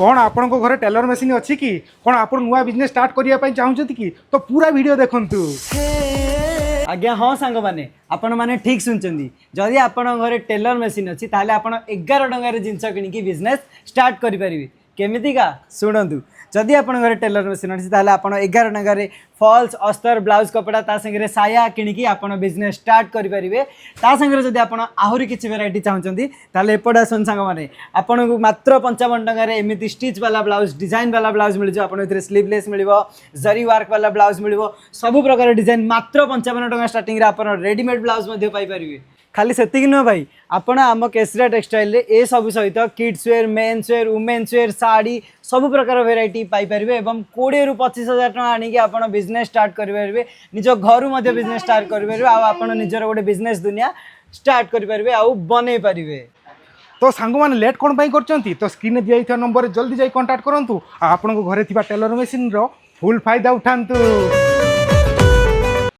कौन आपण घरे टेलर मेसीन अच्छी कि कौन आप नुआ बिजनेस स्टार्ट करने चाहते कि तो पूरा वीडियो देखंतु। आज्ञा हाँ सांग मैंने आपण मैंने ठीक सुनचंदी जदि आपण घरे टेलर मेसीन अच्छी ताले आपण 11 टंकार जिनस किणिकी बिजनेस स्टार्ट करि परिबे केमितिका शुणु जदि आपण घरे टेलर मेसीन अच्छी ताले आपण 11 टंकार फॉल्स अस्तर ब्लाउज कपड़ा ता संगे साया किणिकी आपण बिजनेस स्टार्ट करि परिबे ता संगे जदि आपण आहुरी किछि वेराइटी चाहउचंदी ताले एपट आसन सांग माने आपण को मात्र 55 टंकार एमिति स्टिच वाला ब्लाउज डिजाइन वाला ब्लाउज मिल जो आपण एथरे स्लीवलेस मिलिबो जरी वर्क वाला ब्लाउज मिलिबो सब प्रकार डिजाइन मात्र 55 टंका स्टार्टिंग रे आपण रेडीमेड ब्लाउज मध्ये पाई परिबे। खाली सेतिक नुह भाई आपण आम केसरिया टेक्सटाइल रे ए सब सहित kids wear men's wear women's wear sari सब प्रकार वेराइटी पाई परिबे एवं 20 ରୁ 25,000 टका आनी कि आपण बिजनेस स्टार्ट करि परिबे निज घर मध्ये बिजनेस स्टार्ट करि परिबे आ आपण निजर गोटे बिजनेस दुनिया स्टार्ट करि परिबे आ बनै परिबे। तो सांग मैंने लेट कौन करछंती तो स्क्रीन में दिया नंबर जल्दी जाई कांटेक्ट करंतु आपन को घरे थिबा टेलर मेसीन रो फुल फायदा उठांतु।